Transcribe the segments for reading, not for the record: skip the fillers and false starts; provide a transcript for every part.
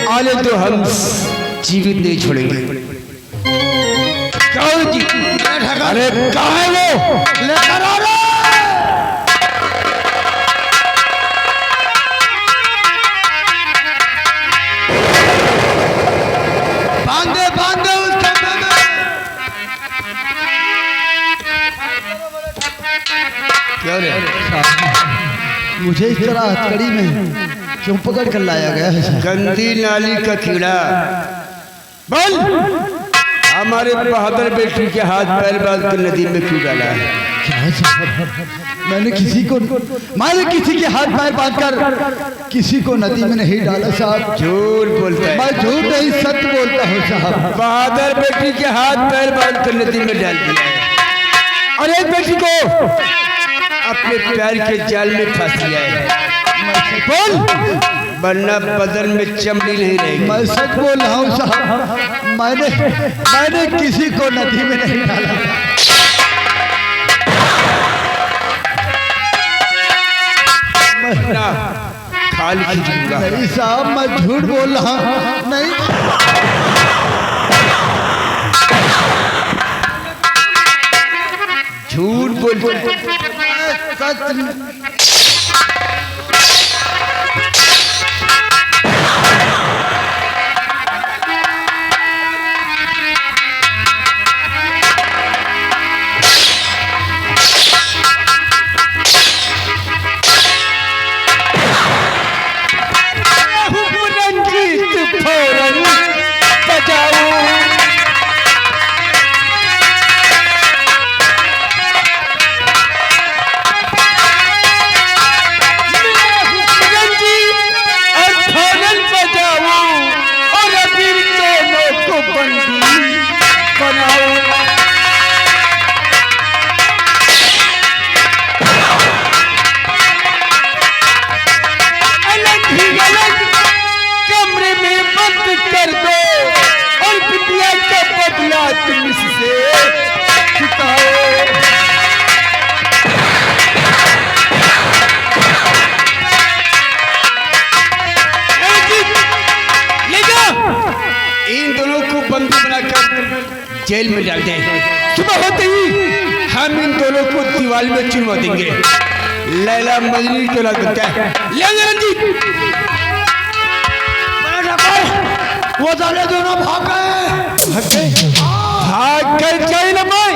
आले तो हम जीवित नहीं छोड़ेंगे। कौन जी? अरे कहाँ है वो? लेकर आ रहा। बांधे बांधे उस खंभे में। क्यों रे? मुझे इस तरह हथकड़ी में क्यों पकड़ कर लाया गया है? गंदी नाली का कीड़ा। बोल, हमारे बहादुर बेटी के हाथ पैर बांध कर नदी में क्यों डाला है? मैंने किसी के हाथ पैर बांधकर किसी को नदी में नहीं डाला साहब। झूठ बोलता है। मैं झूठ नहीं सत्य बोलता हूँ साहब। बहादुर बेटी के हाथ पैर बांध कर नदी में डाल दिया है और एक बेटी को अपने प्यार के जाल में फंस लिया है। बोल, वरना बदन में चमड़ी नहीं रहेगी। मैं सच बोल रहा हूँ साहब। मैंने किसी को नदी में नहीं डाला। खाली खींचूंगा। नहीं साहब, मैं झूठ बोल रहा हूँ। नहीं, झूठ बोल। जेल में डाल दें। सुबह होते ही हम इन दोनों को दीवार में चुनवा देंगे। लैला मजनू को लग सकता है। वो जाने दोनों भाग गए। भाग कर जाए ना भाई।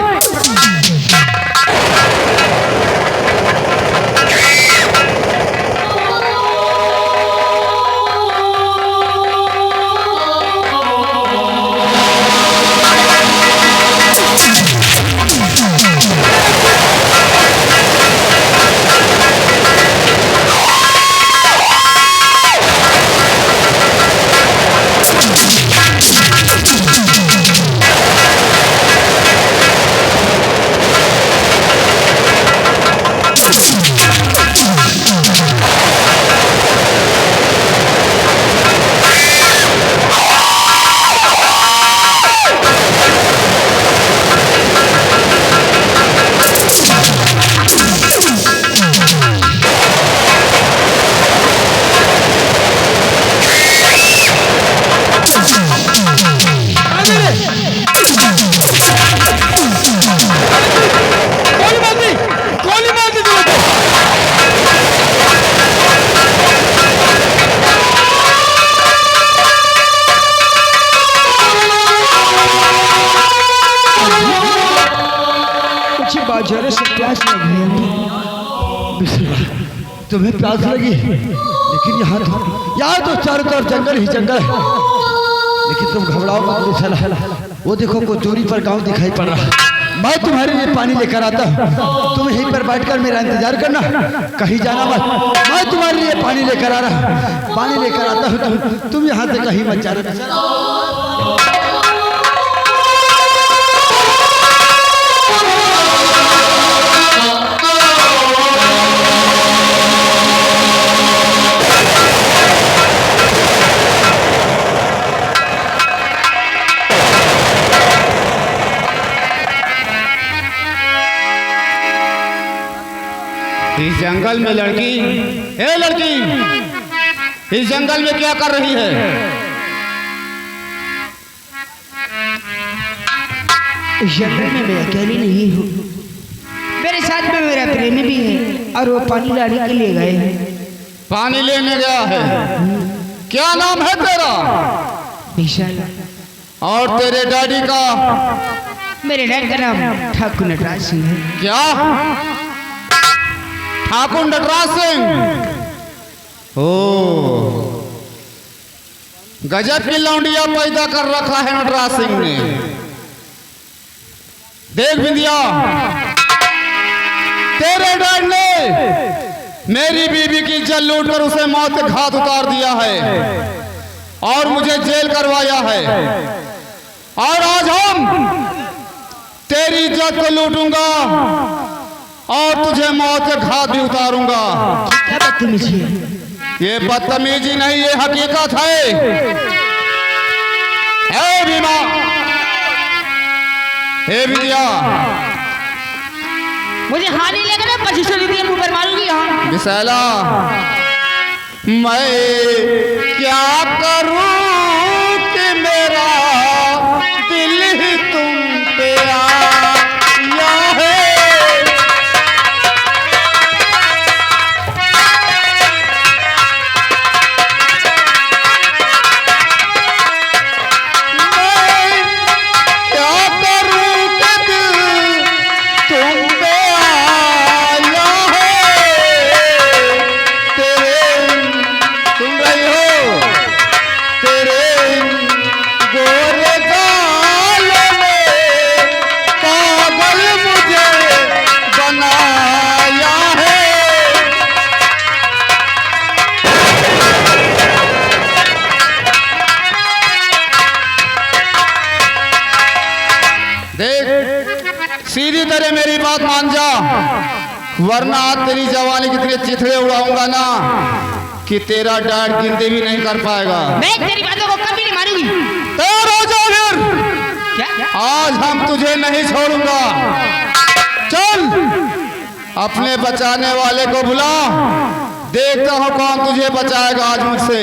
तुम्हें प्यास लगी, लेकिन यहाँ तो चारों तरफ जंगल ही जंगल है। लेकिन तुम घबराओ मत। चला, वो देखो कोई दूरी पर गांव दिखाई पड़ रहा है। मैं तुम्हारे लिए पानी लेकर आता हूँ। तुम यहीं पर बैठकर मेरा इंतजार करना, कहीं जाना मत। मैं तुम्हारे लिए पानी लेकर आ रहा। पानी लेकर आता हूँ, तुम यहाँ से कहीं मत जाना। इस जंगल में लड़की, ए लड़की, इस जंगल में क्या कर रही है? इस जंगल में मैं अकेली नहीं हूँ, मेरे साथ में मेरा प्रेमी भी है और वो पानी लाने के लिए गए हैं। पानी लेने गया है? क्या नाम है तेरा? विशाल। और तेरे डैडी का? मेरे डैड का नाम ठाकुर नटराज सिंह है। क्या? ठाकुर नटराज सिंह? ओ, गजब की लौंडिया पैदा कर रखा है नटराज सिंह ने। देख बिंदिया, तेरे डैड ने मेरी बीवी की इज्जत लूटकर उसे मौत के घाट उतार दिया है और मुझे जेल करवाया है, और आज हम तेरी इज्जत को लूटूंगा और तुझे मौत के घाट भी उतारूंगा। क्या बदतमीजी है? ये बदतमीजी नहीं, ये हकीकत है। हे बीमा, हे विद्या, मुझे हानि लगे ना 2500 रुपये मुंह पर मारूंगी। हाँ विशाला, मैं क्या करूं कि मेरा दिल ही तुम पे आया है। सीधी तरह मेरी बात मान जा, वरना तेरी जवानी कितने चिथड़े उड़ाऊंगा ना कि तेरा डैड गिनती भी नहीं कर पाएगा। मैं तेरी बातों को कभी नहीं मानूंगी। तैयार हो जा फिर। क्या? आज हम तुझे नहीं छोड़ूंगा। चल अपने बचाने वाले को बुला, देखता हूँ कौन तुझे बचाएगा आज मुझसे।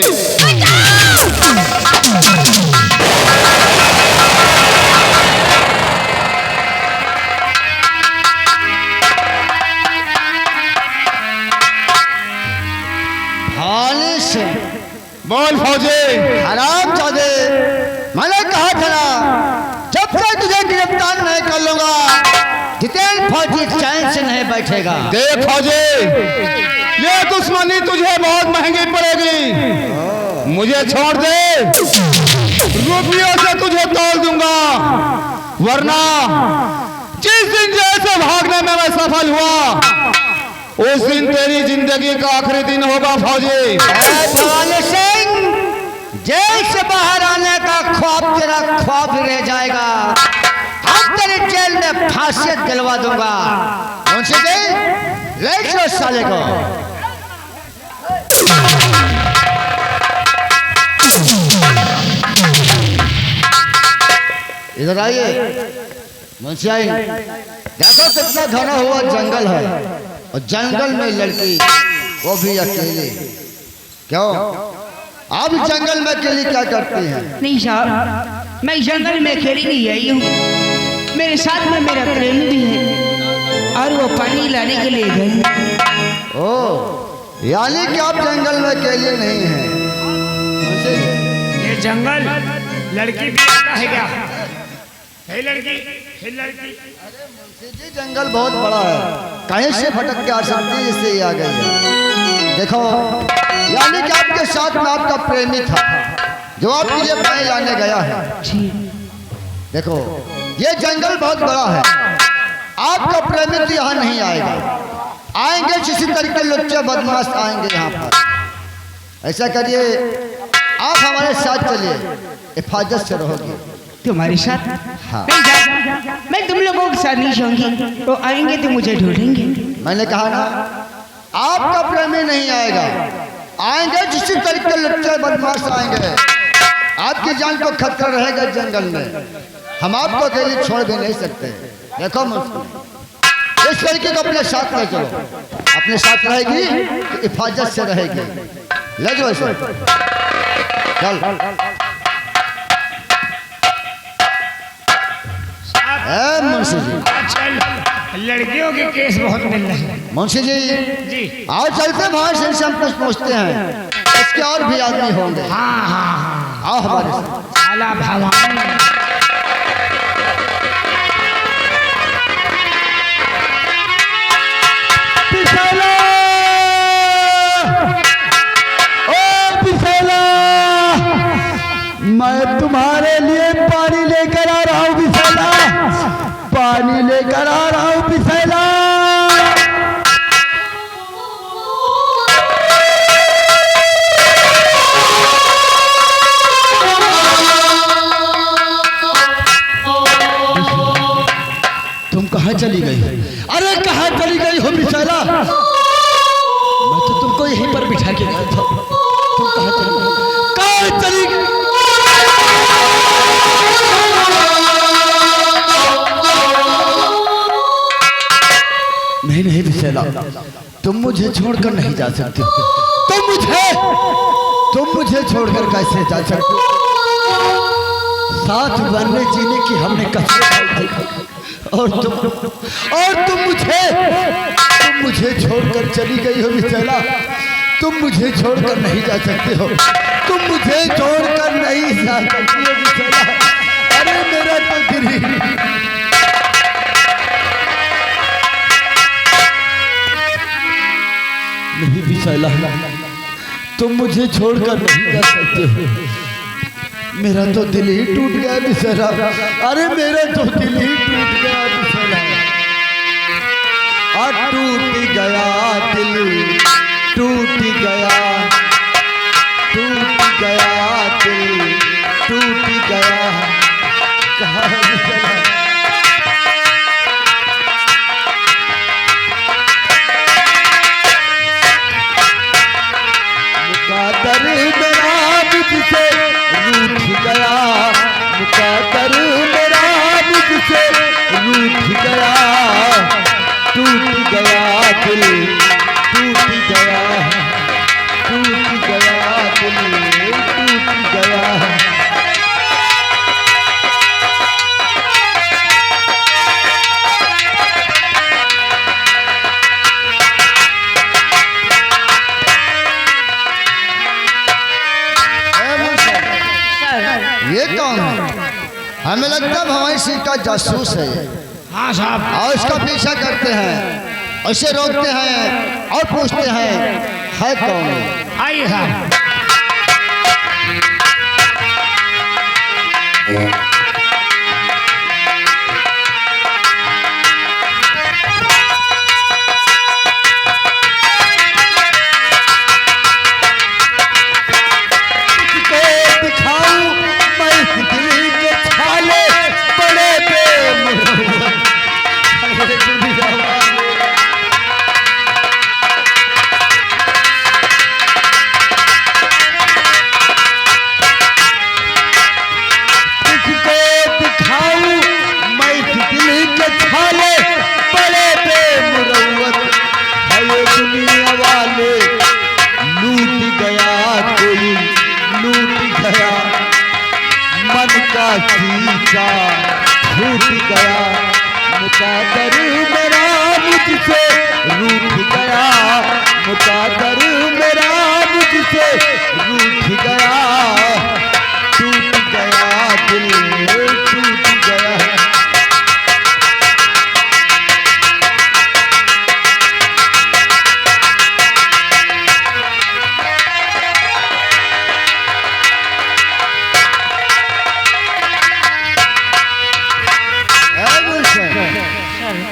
बोल फौजी। हरामजादे, मैंने कहा था ना, जब तक तुझे गिरफ्तार नहीं कर लूंगा जितेंद्र फौजी चैन से नहीं बैठेगा। देख फौजी, ये दुश्मनी तुझे बहुत महंगी पड़ेगी। मुझे छोड़ दे, रुपयों से तुझे तोड़ दूंगा, वरना जिस दिन जैसे भागने में मैं सफल हुआ उस दिन तेरी जिंदगी का आखिरी दिन होगा फौजी। भवानी सिंह, जेल से बाहर आने का ख्वाब तेरा ख्वाब ही रह जाएगा। हम तेरे जेल में फांसी दिलवा दूंगा। कौन से जेल? ले चलो साले को। इधर आइए मुंशी आई, देखो कितना घना हुआ जंगल है और जंगल में लड़की, वो भी अकेली। क्यों आप जंगल में अकेली क्या करती हैं? नहीं साहब, मैं जंगल में अकेली नहीं आई हूँ, मेरे साथ में मेरा प्रेमी भी है और वो पानी लाने के लिए गए। ओ, यानी कि आप जंगल में अकेली नहीं हैं। ये जंगल लड़की भी आता है क्या? है लड़की? है लड़की? जी जंगल बहुत बड़ा है, कहीं से भटक के आ सकती है, इससे ये आ गई है। देखो, यानी कि आपके साथ में आपका प्रेमी था जो आपके लिए पानी लाने गया है। देखो, ये जंगल बहुत बड़ा है, आपका प्रेमी तो यहाँ नहीं आएगा। आएंगे किसी तरीके लुच्चे बदमाश आएंगे यहाँ पर। ऐसा करिए, आप हमारे साथ चलिए, हिफाजत से रहोगे। तुम्हारे साथ? हाँ। मैं तुम लोगों के साथ नहीं जाऊंगी, तो आएंगे तो मुझे ढूंढेंगे। मैंने कहा ना, आपका प्रेमी नहीं आएगा, आएंगे जिस तरीके लुच्चे बदमाश आएंगे। आपकी जान को खतरा रहेगा जंगल में, हम आपको अकेले छोड़ भी नहीं सकते। देखो मुझको इस लड़की को अपने साथ ले चलो, अपने साथ रहेगी तो हिफाजत से रहेगी। ले जाओ इसे, चल। साथ ए मुंशी जी, आजकल लड़कियों के केस बहुत मिल रहे हैं मुंशी जी जी। आओ चलते भाई से हम कुछ पूछते हैं, इसके और भी आदमी होंगे। हाँ हाँ हाँ, आओ हमारे साथ। साला भवानी बिसैला, ओ बिसैला, मैं तुम्हारे लिए पानी लेकर आ रहा हूँ बिसैला, पानी लेकर आ रहा हूँ बिसैला। तुम कहाँ चली गई? अरे कहाँ चली गई हो बिसैला? मैं तो तुमको यहीं पर बिठा के गया था, तुम कहाँ चली गई? कहाँ चली गई? नहीं नहीं बिसैला, तुम मुझे छोड़कर नहीं जा सकती। तुम मुझे छोड़कर कैसे जा सकती? साथ बनने जीने की हमने कसम खाई थी, और तुम मुझे छोड़कर चली गई हो बिसैला। तुम मुझे छोड़कर नहीं जा सकते हो, तुम मुझे छोड़कर नहीं जा सकती हो बिसैला। अरे मेरा तो दिल नहीं बिसैला, तुम मुझे छोड़कर नहीं जा सकते हो। मेरा तो दिल ही टूट गया बिसैला। अरे मेरा तो दिल ही टूट गया बिसैला। टूट गया दिल, टूट गया, टूट गया दिल, टूट गया। कहाँ है बिसैला? मुक़द्दर मेरा मुझसे रूठ गया, मुक़द्दर मेरा मुझसे रूठ गया। टूट गया दिल, टूट गया, टूट गया दिल, टूट गया। ये कौन है? हमें लगता है भवानी सिंह का जासूस है ये। हाँ साहब, और इसका पीछा करते हैं, उसे रोकते हैं और पूछते हैं है कौन है? आइए साहब। शीशा फूट गया, मुक़द्दर मेरा मुझसे रूठ गया, मुक़द्दर मेरा मुझसे रूठ गया। टूट गया दिल, टूट गया।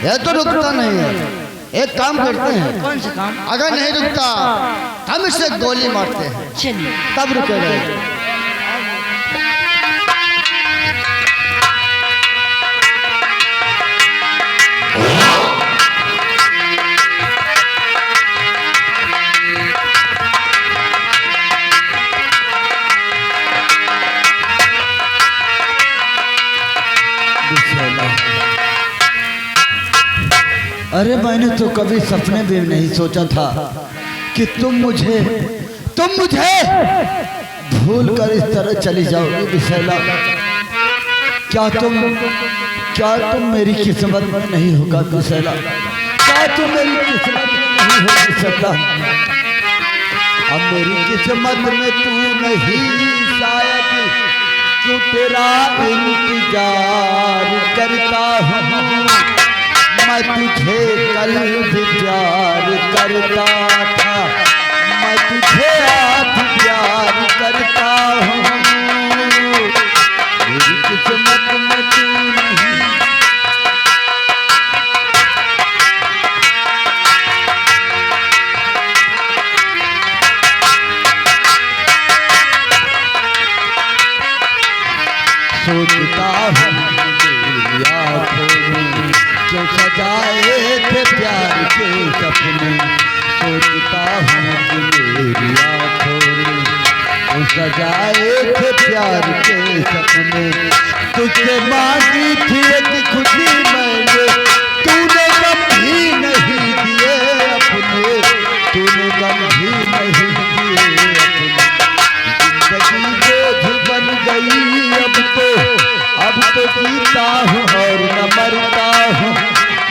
ये तो रुकता नहीं है। एक काम करते हैं, कौन सा काम? अगर नहीं रुकता हम इसे गोली मारते हैं, चलिए। तब रुकेगा। अरे मैंने तो कभी सपने में नहीं सोचा था कि तुम मुझे भूल कर इस तरह चली जाओगी बिसैला। क्या तुम क्या तुम मेरी किस्मत में नहीं होगा बिसला? क्या तुम मेरी किस्मत में नहीं हो बिसला? अब मेरी किस्मत में तू नहीं शायद, क्यों तेरा इंतजार करता हूँ मैं, तुझे कल भी प्यार करता था, मैं तुझे आज प्यार करता हूँ, मेरी किस्मत में तू नहीं। सोचता हूँ मेरी आँखों में क्यों सजाए थे प्यार के सपने, सोचता हूँ कि मेरी आँखों में क्यों सजाए थे प्यार के सपने, तुझसे मांगी थी एक खुशी मैंने, तूने गम भी नहीं दिए अपने, तूने गम भी नहीं दिए अपने, जिंदगी बोझ बन गई अब तो जीता हूँ और न मरता हूँ,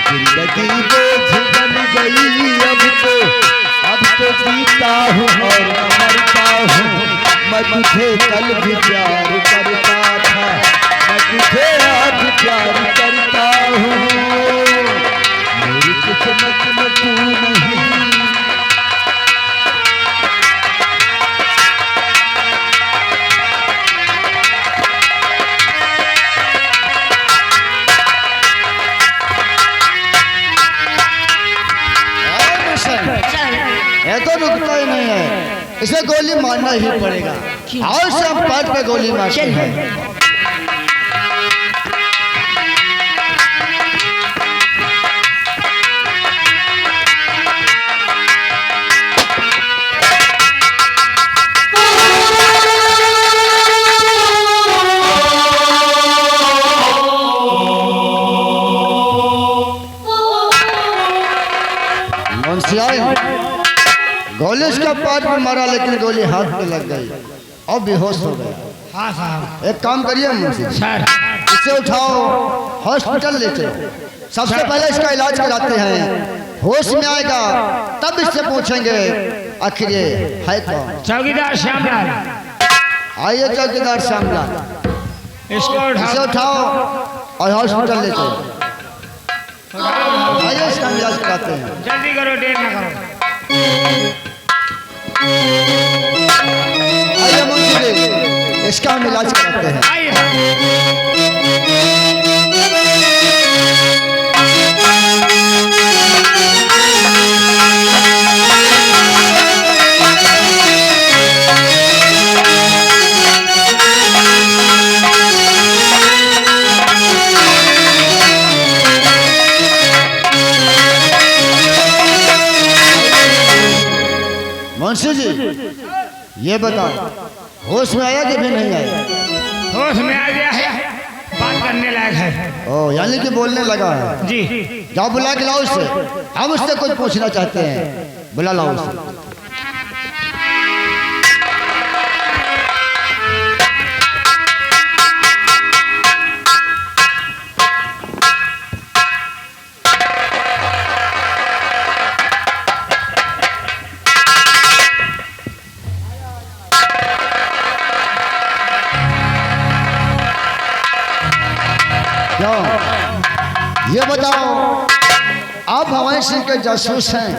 जिंदगी बोझ बन गई अब तो जीता हूँ और न मरता हूँ, मैं तुझे कल भी प्यार करता था, मैं तुझे आज प्यार करता हूँ, मेरी किस्मत में तू नहीं। ये तो रुकता ही नहीं है, इसे गोली मारना ही पड़ेगा। और सब पार्ट पे गोली मारते हैं। गोली इसका पार्ट में मारा, लेकिन गोली हाथ पे लग गई और बेहोश हो गया। हाँ साहब। एक काम करिए मुझसे, सर इसे उठाओ हॉस्पिटल ले चलो, सबसे पहले इसका इलाज कराते हैं, होश में आएगा तब इससे पूछेंगे आखिर ये है कौन। चौकीदार श्यामलाल, आइए चौकीदार श्यामलाल, इसको इसे उठाओ और हॉस्पिटल ले चलो। आइए इसका इलाज कराते हैं। जल्दी करो, देर ना करो। आइए मुंशी जी, इसका हम इलाज कराते हैं। मुंशी जी ये बताओ, होश में आया कि भी नहीं आया? होश में आ गया है, बात करने लायक है। ओ यानी कि बोलने लगा है। जी जाओ बुला के लाओ उससे, हम उससे कुछ पूछना चाहते हैं, बुला लाओ उसे। ये बताओ, आप भवानी सिंह के जासूस हैं,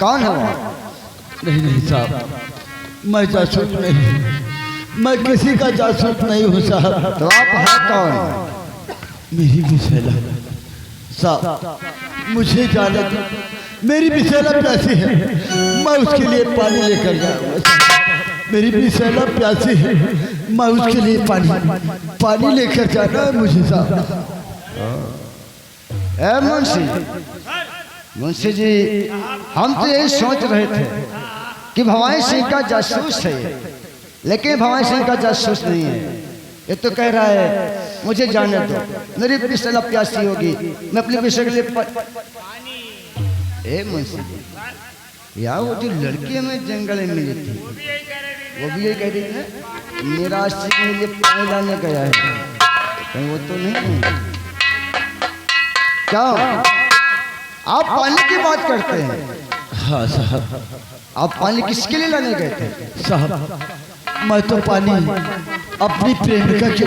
कौन है वो? नहीं साहब, मैं जासूस नहीं, मैं किसी का जासूस नहीं हूँ साहब। तो आप हैं कौन? मेरी बिसेला साहब, मुझे जाने दो, मेरी बिसेला प्यासी है, मैं उसके लिए पानी लेकर जाऊँगा। मेरी बिसेला प्यासी है, मैं उसके लिए पानी लेकर जाना है मुझे साहब। ए मुंशी जी, हम तो यही सोच रहे थे कि भवानी सिंह का जासूस है ये, लेकिन भवानी सिंह का जासूस नहीं है। ये तो कह रहा है मुझे जाने दो, मेरी बिसेला प्यासी होगी, मैं अपनी बिसेला के लिए ए मुंशी जी, यार वो जो लड़की हमें जंगल में मिली थी, वो भी यही कह रही थी मेरा आशिक मुझे पानी लाने गया है, कहीं वो तो नहीं? क्या आप पानी की बात करते हैं? हाँ साहब। आप पानी किसके लिए लाने गए थे? साहब मैं तो पानी अपनी प्रेमिका के,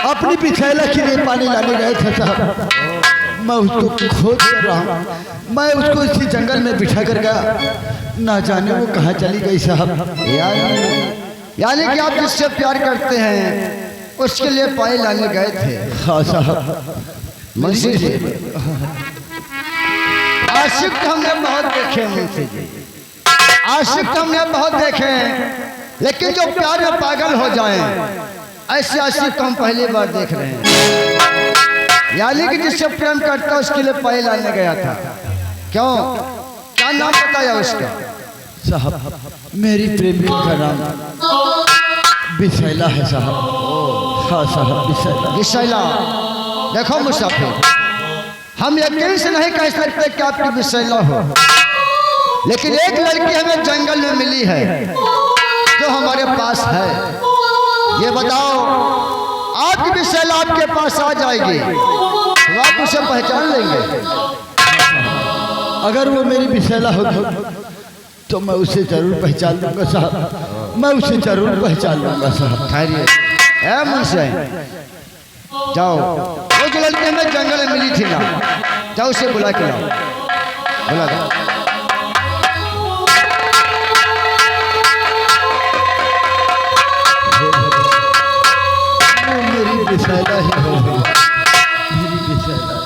अपनी बिछैला के लिए पानी लाने गए थे साहब। मैं उसको खोज कर रहा हूँ, मैं उसको इसी जंगल में बिठा कर गया, ना जाने वो कहाँ चली गई साहब। यानी कि आप जिससे प्यार करते हैं उसके लिए पानी लाने गए थे? हाँ साहब। मुंशी जी, आशिक तो हमने बहुत देखे मुंशी जी, आशिक तो हमने बहुत देखे हैं, लेकिन जो प्यार में पागल हो जाएं ऐसे आशिक को हम पहली बार देख रहे हैं। यानी कि जिससे प्रेम करता उसके लिए पानी लाने गया था। क्यों, क्या नाम बताया उसका? साहब मेरी प्रेमिका का नाम बिसैला है साहब। हाँ साहब बिसैला। बिसैला। देखो मुसाफिर, हम यकीन से नहीं कह सकते कि आपकी बिसैला हो, लेकिन एक लड़की हमें जंगल में मिली है जो हमारे पास है। ये बताओ, आपकी बिसैला आपके पास आ जाएगी तो आप उसे पहचान लेंगे? अगर वो मेरी बिसैला होगी तो मैं उसे जरूर पहचान लूंगा साहब, मैं उसे जरूर पहचान लूंगा साहब। ठहरिए मुझसे, जाओ वो जो लड़की हमें जंगल में मिली थी ना, जाओ उसे बुला के लाओ, बुला दो। मेरी बिसैला ही होगी, मेरी बिसैला।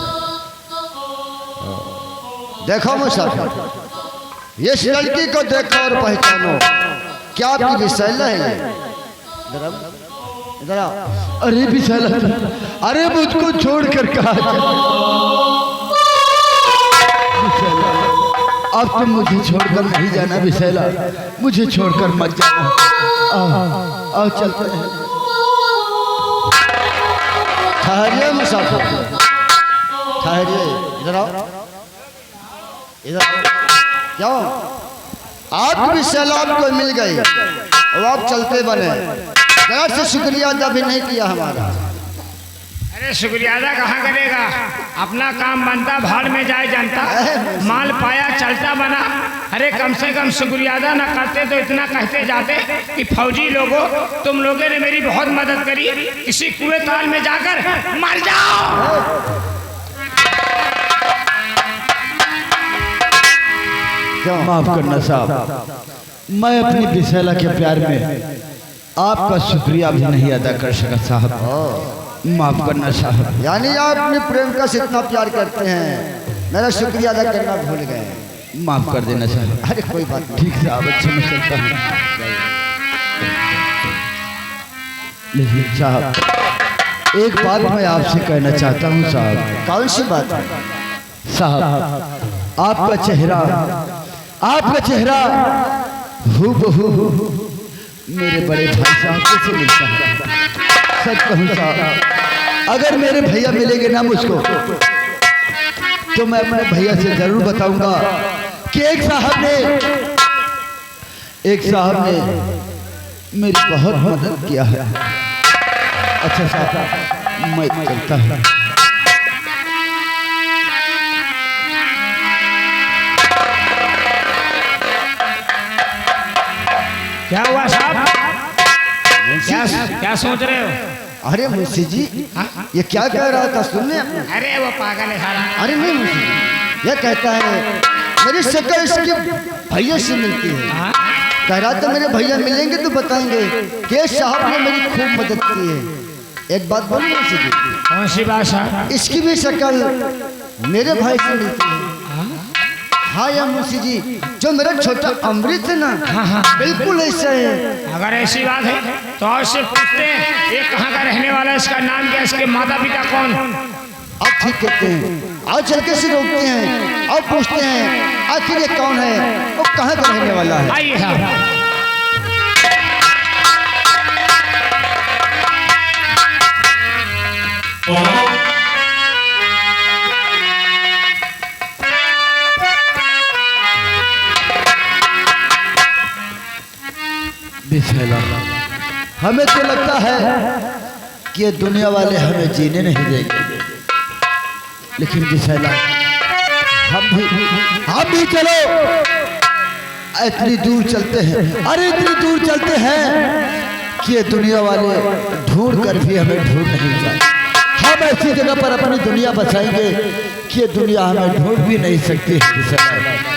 देखो मुसाफिर, इस लड़की को देखो और पहचानो, क्या आपकी बिसैला है ये? इधर आओ। अरे बिसैला, अरे मुझको छोड़कर कहा बिसैला, अब तुम मुझे छोड़कर नहीं जाना बिसैला, मुझे छोड़कर मत जाना। आओ चलते हैं। ठहरिए मुसाफिर, ठहरिए, इधर आओ, इधर। क्यों, आपकी बिसैला आपको मिल गई और आप चलते बने, जरा से शुक्रिया अदा भी नहीं किया हमारा। अरे शुक्रिया अदा कहाँ करेगा, अपना काम बनता, भाड़ में जाए जनता, माल पाया चलता बना। अरे कम से कम शुक्रिया अदा न करते तो इतना कहते जाते कि फौजी लोगों तुम लोगों ने मेरी बहुत मदद करी, किसी कुएं ताल में जाकर मर जाओ। माफ करना साहब, मैं अपनी बिसैला के प्यार में आपका शुक्रिया भी नहीं अदा कर सका साहब, माफ करना साहब। यानी आप अपने प्रेमिका से इतना प्यार करते हैं, मेरा शुक्रिया अदा करना भूल गए, माफ कर देना साहब। अरे कोई बात नहीं। ठीक साहब, अच्छा मैं चलता हूँ। लेकिन साहब एक बात मैं आपसे कहना चाहता हूँ साहब। कौन सी बात है? साहब आपका चेहरा हूबहू मेरे बड़े भाई साहब से मिलता है। सच कहूँ साहब, अगर मेरे भैया मिलेंगे ना मुझको, तो मैं अपने भैया से जरूर बताऊंगा कि एक साहब ने मेरी बहुत मदद किया है। अच्छा साहब मैं चलता हूँ। क्या हुआ साहब, क्या सोच रहे हो? अरे मुंशी जी, ये क्या कह रहा था सुनने? अरे वो पागल है सारा। अरे नहीं मुंशी जी, ये कहता है मेरी शक्ल इसके भैया से मिलती है। कह रहा था मेरे भैया मिलेंगे तो बताएंगे कि साहब ने मेरी खूब मदद की है। एक बात बोलूं मुंशी जी? कौन सी बात साहब? इसकी भी शक्ल मेरे भाई से मिलती है। हाँ या मुंशी जी, जो मेरा छोटा अमृत है ना, बिल्कुल ऐसा है। अगर ऐसी बात है तो और से पूछते हैं ये कहाँ का रहने वाला है, इसका नाम क्या, इसके माता पिता कौन? आप ठीक कहते हैं, और चल के से रोकते हैं और पूछते हैं आखिर ये कौन है, वो कहाँ का रहने वाला है। आइए साहब। बिसैला, हमें तो लगता है कि ये दुनिया वाले हमें जीने नहीं देंगे, लेकिन विशाला हम भी चलो, इतनी दूर चलते हैं, अरे इतनी दूर चलते हैं कि ये दुनिया वाले ढूंढ कर भी हमें ढूंढ नहीं पाए। हम ऐसी जगह पर अपनी दुनिया बसाएंगे कि ये दुनिया हमें ढूंढ भी नहीं सकती है।